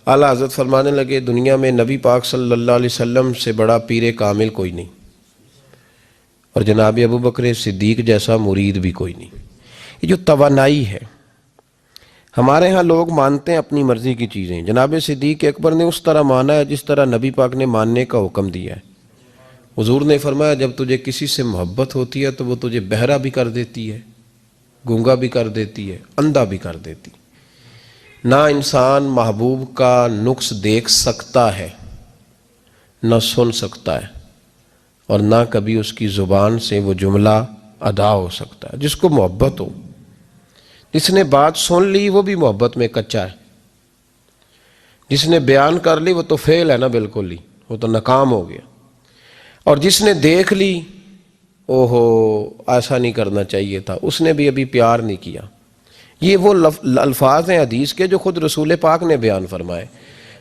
اعلیٰ حضرت فرمانے لگے دنیا میں نبی پاک صلی اللہ علیہ وسلم سے بڑا پیر کامل کوئی نہیں، اور جناب ابو بکر صدیق جیسا مرید بھی کوئی نہیں۔ یہ جو توانائی ہے، ہمارے ہاں لوگ مانتے ہیں اپنی مرضی کی چیزیں، جناب صدیق اکبر نے اس طرح مانا ہے جس طرح نبی پاک نے ماننے کا حکم دیا ہے۔ حضور نے فرمایا جب تجھے کسی سے محبت ہوتی ہے تو وہ تجھے بہرا بھی کر دیتی ہے، گونگا بھی کر دیتی ہے، اندھا بھی کر دیتی ہے۔ نہ انسان محبوب کا نقص دیکھ سکتا ہے، نہ سن سکتا ہے، اور نہ کبھی اس کی زبان سے وہ جملہ ادا ہو سکتا ہے۔ جس کو محبت ہو، جس نے بات سن لی وہ بھی محبت میں کچا ہے، جس نے بیان کر لی وہ تو فیل ہے نا، بالکل ہی وہ تو ناکام ہو گیا، اور جس نے دیکھ لی اوہو ایسا نہیں کرنا چاہیے تھا، اس نے بھی ابھی پیار نہیں کیا۔ یہ وہ الفاظ ہیں حدیث کے جو خود رسول پاک نے بیان فرمائے۔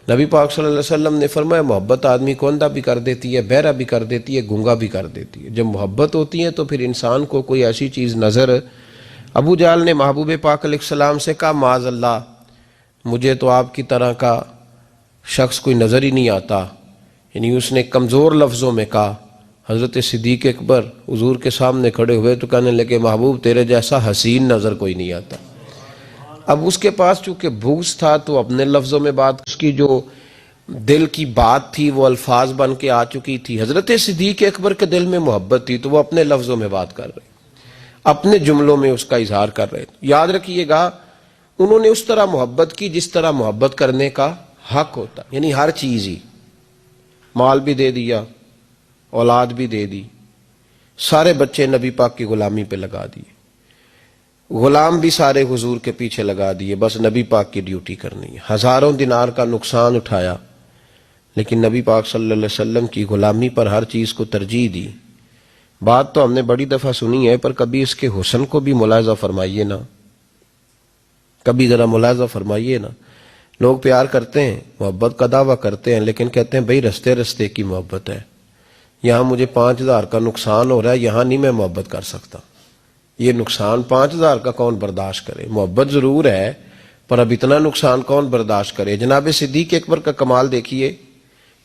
نبی پاک صلی اللہ علیہ وسلم نے فرمایا محبت آدمی کو اندھا بھی کر دیتی ہے، بہرا بھی کر دیتی ہے، گونگا بھی کر دیتی ہے۔ جب محبت ہوتی ہے تو پھر انسان کو کوئی ایسی چیز نظر، ابو جہل نے محبوب پاک علیہ السلام سے کہا معاذ اللہ مجھے تو آپ کی طرح کا شخص کوئی نظر ہی نہیں آتا، یعنی اس نے کمزور لفظوں میں کہا۔ حضرت صدیق اکبر حضور کے سامنے کھڑے ہوئے تو کہنے لگے محبوب تیرے جیسا حسین نظر کوئی نہیں آتا۔ اب اس کے پاس چونکہ بغض تھا تو اپنے لفظوں میں بات، اس کی جو دل کی بات تھی وہ الفاظ بن کے آ چکی تھی۔ حضرت صدیق اکبر کے دل میں محبت تھی تو وہ اپنے لفظوں میں بات کر رہے، اپنے جملوں میں اس کا اظہار کر رہے۔ یاد رکھیے گا انہوں نے اس طرح محبت کی جس طرح محبت کرنے کا حق ہوتا، یعنی ہر چیز ہی، مال بھی دے دیا، اولاد بھی دے دی، سارے بچے نبی پاک کی غلامی پہ لگا دیے، غلام بھی سارے حضور کے پیچھے لگا دیے، بس نبی پاک کی ڈیوٹی کرنی ہے۔ ہزاروں دینار کا نقصان اٹھایا لیکن نبی پاک صلی اللہ علیہ وسلم کی غلامی پر ہر چیز کو ترجیح دی۔ بات تو ہم نے بڑی دفعہ سنی ہے پر کبھی اس کے حسن کو بھی ملاحظہ فرمائیے نا، کبھی ذرا ملاحظہ فرمائیے نا۔ لوگ پیار کرتے ہیں، محبت کا دعویٰ کرتے ہیں لیکن کہتے ہیں بھئی رستے رستے کی محبت ہے، یہاں مجھے 5000 کا نقصان ہو رہا ہے، یہاں نہیں میں محبت کر سکتا۔ یہ نقصان 5000 کا کون برداشت کرے؟ محبت ضرور ہے پر اب اتنا نقصان کون برداشت کرے؟ جناب صدیق اکبر کا کمال دیکھیے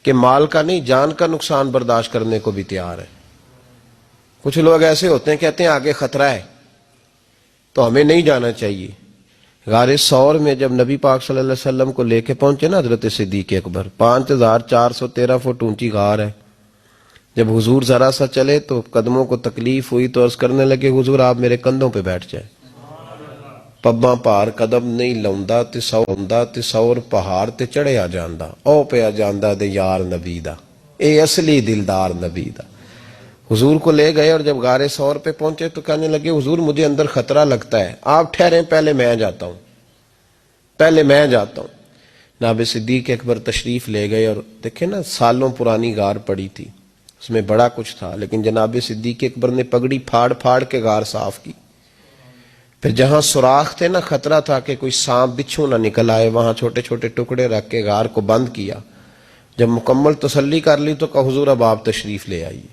کہ مال کا نہیں جان کا نقصان برداشت کرنے کو بھی تیار ہے۔ کچھ لوگ ایسے ہوتے ہیں کہتے ہیں آگے خطرہ ہے تو ہمیں نہیں جانا چاہیے۔ غار ثور میں جب نبی پاک صلی اللہ علیہ وسلم کو لے کے پہنچے نا حضرت صدیق اکبر، 5413 فٹ اونچی غار ہے، جب حضور ذرا سا چلے تو قدموں کو تکلیف ہوئی تو عرض کرنے لگے حضور آپ میرے کندھوں پہ بیٹھ جائیں۔ پباں پار قدم نہیں لاؤندا تے سوندا تے سور پہاڑ تے چڑھیا جاندا، او پیا جاندا دے یار نبی دا، اے اصلی دلدار نبی دا۔ حضور کو لے گئے اور جب غار ثور پہ پہنچے تو کہنے لگے حضور مجھے اندر خطرہ لگتا ہے، آپ ٹھہریں پہلے میں جاتا ہوں، پہلے میں جاتا ہوں۔ جناب صدیق اکبر تشریف لے گئے اور دیکھیں نا سالوں پرانی غار پڑی تھی، اس میں بڑا کچھ تھا لیکن جناب صدیق اکبر نے پگڑی پھاڑ پھاڑ کے غار صاف کی۔ پھر جہاں سوراخ تھے نا، خطرہ تھا کہ کوئی سانپ بچھو نہ نکل آئے، وہاں چھوٹے چھوٹے ٹکڑے رکھ کے غار کو بند کیا۔ جب مکمل تسلی کر لی تو کہا حضور اب آپ تشریف لے آئیے۔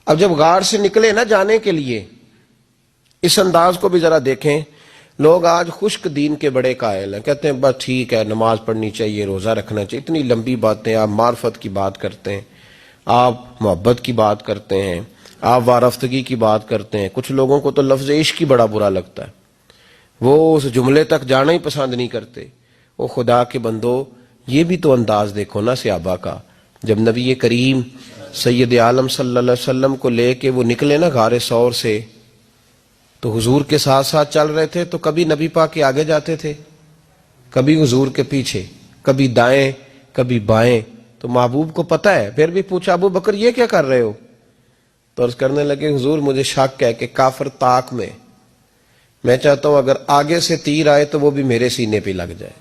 اب جب غار سے نکلے نا جانے کے لیے، اس انداز کو بھی ذرا دیکھیں۔ لوگ آج خشک دین کے بڑے قائل ہیں، کہتے ہیں بس ٹھیک ہے نماز پڑھنی چاہیے، روزہ رکھنا چاہیے، اتنی لمبی باتیں، آپ معرفت کی بات کرتے ہیں، آپ محبت کی بات کرتے ہیں، آپ وارفتگی کی بات کرتے ہیں۔ کچھ لوگوں کو تو لفظ عشق ہی بڑا برا لگتا ہے، وہ اس جملے تک جانا ہی پسند نہیں کرتے۔ وہ خدا کے بندو یہ بھی تو انداز دیکھو نا صحابہ کا، جب نبی کریم سید عالم صلی اللہ علیہ وسلم کو لے کے وہ نکلے نا غار ثور سے تو حضور کے ساتھ ساتھ چل رہے تھے، تو کبھی نبی پاک کے آگے جاتے تھے، کبھی حضور کے پیچھے، کبھی دائیں کبھی بائیں۔ تو محبوب کو پتہ ہے، پھر بھی پوچھا ابو بکر یہ کیا کر رہے ہو؟ تو عرض کرنے لگے حضور مجھے شک ہے کہ کافر طاق میں چاہتا ہوں اگر آگے سے تیر آئے تو وہ بھی میرے سینے پہ لگ جائے،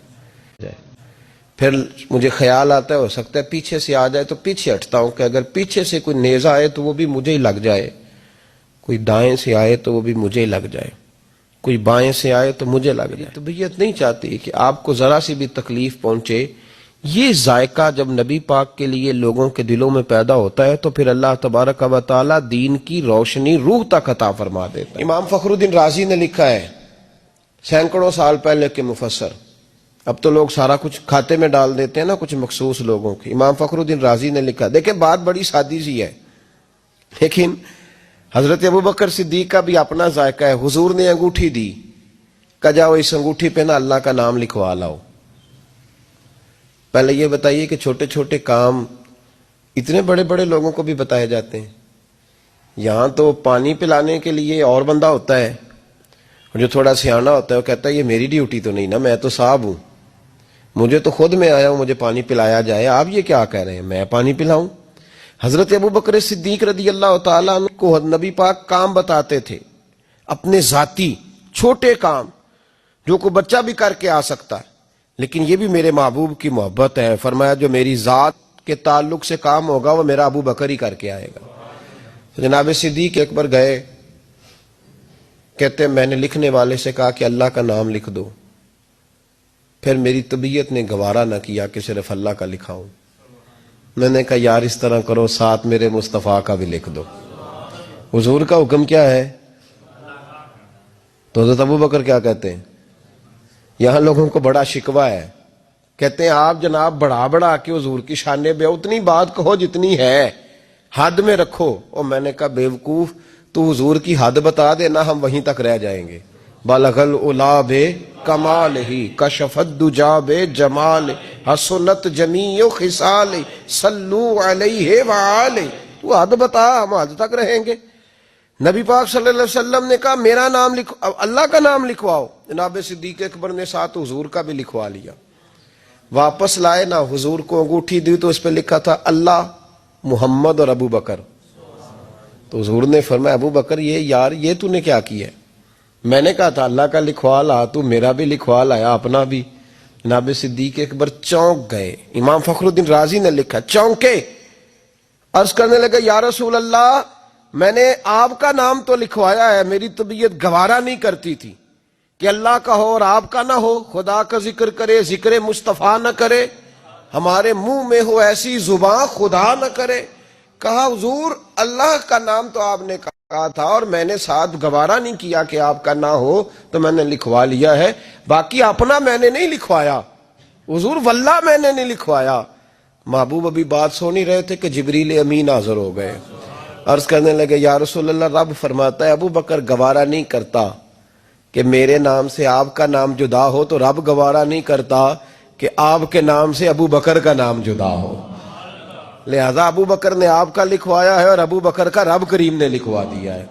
پھر مجھے خیال آتا ہے ہو سکتا ہے پیچھے سے آ جائے تو پیچھے ہٹتا ہوں کہ اگر پیچھے سے کوئی نیزہ آئے تو وہ بھی مجھے ہی لگ جائے، کوئی دائیں سے آئے تو وہ بھی مجھے ہی لگ جائے، کوئی بائیں سے آئے تو مجھے لگ جائے۔ طبیعت نہیں چاہتی کہ آپ کو ذرا سی بھی تکلیف پہنچے۔ یہ ذائقہ جب نبی پاک کے لیے لوگوں کے دلوں میں پیدا ہوتا ہے تو پھر اللہ تبارک و تعالی دین کی روشنی روح تک عطا فرما دیتا ہے۔ امام فخر الدین رازی نے لکھا ہے، سینکڑوں سال پہلے کے مفسر، اب تو لوگ سارا کچھ کھاتے میں ڈال دیتے ہیں نا کچھ مخصوص لوگوں کی. امام فخر الدین رازی نے لکھا, دیکھیں بات بڑی سادی سی ہے لیکن حضرت ابوبکر صدیق کا بھی اپنا ذائقہ ہے. حضور نے انگوٹھی دی, کہا جاؤ اس انگوٹھی پہ نا اللہ کا نام لکھوا لاؤ. پہلے یہ بتائیے کہ چھوٹے چھوٹے کام اتنے بڑے بڑے لوگوں کو بھی بتائے جاتے ہیں. یہاں تو پانی پلانے کے لیے اور بندہ ہوتا ہے, اور جو تھوڑا سیانا ہوتا ہے وہ کہتا ہے یہ میری ڈیوٹی تو نہیں نا, میں تو صاحب ہوں, مجھے تو خود میں آیا ہوں مجھے پانی پلایا جائے, آپ یہ کیا کہہ رہے ہیں میں پانی پلاؤں. حضرت ابوبکر صدیق رضی اللہ تعالیٰ عنہ کو نبی پاک کام بتاتے تھے, اپنے ذاتی چھوٹے کام جو کوئی بچہ بھی کر کے آ سکتا ہے, لیکن یہ بھی میرے محبوب کی محبت ہے. فرمایا جو میری ذات کے تعلق سے کام ہوگا وہ میرا ابو بکر ہی کر کے آئے گا. جناب صدیق اکبر گئے, کہتے ہیں میں نے لکھنے والے سے کہا کہ اللہ کا نام لکھ دو, پھر میری طبیعت نے گوارا نہ کیا کہ صرف اللہ کا لکھاؤں. میں نے کہا یار اس طرح کرو ساتھ میرے مصطفیٰ کا بھی لکھ دو. حضور کا حکم کیا ہے؟ تو حضرت ابوبکر کیا کہتے ہیں؟ یہاں لوگوں کو بڑا شکوہ ہے, کہتے ہیں آپ جناب بڑھا بڑھا کے حضور کی شانے بے, اتنی بات کہو جتنی ہے, حد میں رکھو. اور میں نے کہا بیوقوف تو حضور کی حد بتا دینا, ہم وہیں تک رہ جائیں گے. بالغل الا بے کمال ہی کشف الدجا بے جمال حسنت جمیع خصال صلو علیہ وآلہ. تو حد بتا, ہم حد تک رہیں گے. نبی پاک صلی اللہ علیہ وسلم نے کہا میرا نام لکھو, اللہ کا نام لکھواؤ. جناب صدیق اکبر نے ساتھ حضور کا بھی لکھوا لیا. واپس لائے نا, حضور کو انگوٹھی دی تو اس پہ لکھا تھا اللہ, محمد اور ابو بکر. تو حضور نے فرمایا ابو بکر یہ تو نے کیا کیا ہے؟ میں نے کہا تھا اللہ کا لکھوا لا, تو میرا بھی لکھوا لایا اپنا بھی. جناب صدیق اکبر چونک گئے. امام فخر الدین رازی نے لکھا چونکے, عرض کرنے لگے یا رسول اللہ میں نے آپ کا نام تو لکھوایا ہے, میری طبیعت گوارا نہیں کرتی تھی کہ اللہ کا ہو اور آپ کا نہ ہو, خدا کا ذکر کرے ذکر مصطفیٰ نہ کرے, ہمارے منہ میں ہو ایسی زبان خدا نہ کرے. کہا حضور اللہ کا نام تو آپ نے کہا تھا اور میں نے ساتھ گوارا نہیں کیا کہ آپ کا نہ ہو, تو میں نے لکھوا لیا ہے, باقی اپنا میں نے نہیں لکھوایا. حضور واللہ میں نے نہیں لکھوایا. محبوب ابھی بات سو نہیں رہے تھے کہ جبریل امین حاضر ہو گئے. عرض کرنے لگے یا رسول اللہ رب فرماتا ہے ابو بکر گوارا نہیں کرتا کہ میرے نام سے آپ کا نام جدا ہو, تو رب گوارا نہیں کرتا کہ آپ کے نام سے ابو بکر کا نام جدا ہو. لہذا ابو بکر نے آپ کا لکھوایا ہے اور ابو بکر کا رب کریم نے لکھوا دیا ہے.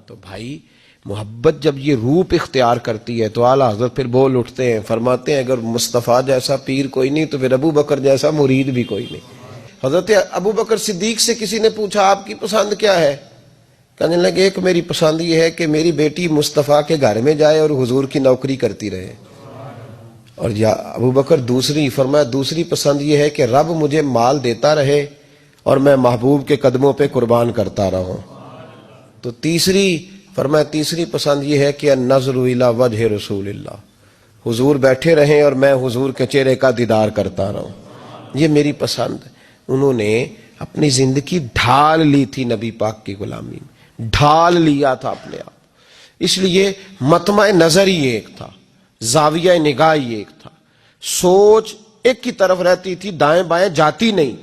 تو بھائی محبت جب یہ روپ اختیار کرتی ہے تو اعلیٰ حضرت پھر بول اٹھتے ہیں, فرماتے ہیں اگر مصطفیٰ جیسا پیر کوئی نہیں تو پھر ابو بکر جیسا مرید بھی کوئی نہیں. حضرت ابو بکر صدیق سے کسی نے پوچھا آپ کی پسند کیا ہے؟ کہنے لگے ایک میری پسند یہ ہے کہ میری بیٹی مصطفیٰ کے گھر میں جائے اور حضور کی نوکری کرتی رہے. اور یا ابو بکر دوسری, فرمایا دوسری پسند یہ ہے کہ رب مجھے مال دیتا رہے اور میں محبوب کے قدموں پہ قربان کرتا رہوں. تو تیسری, فرمایا تیسری پسند یہ ہے کہ النظر الی وجہ رسول اللہ, حضور بیٹھے رہیں اور میں حضور کے چہرے کا دیدار کرتا رہوں, یہ میری پسند. انہوں نے اپنی زندگی ڈھال لی تھی نبی پاک کی غلامی میں, ڈھال لیا تھا اپنے آپ. اس لیے مطمع نظر ہی ایک تھا, زاویہ نگاہ ہی ایک تھا, سوچ ایک کی طرف رہتی تھی, دائیں بائیں جاتی نہیں.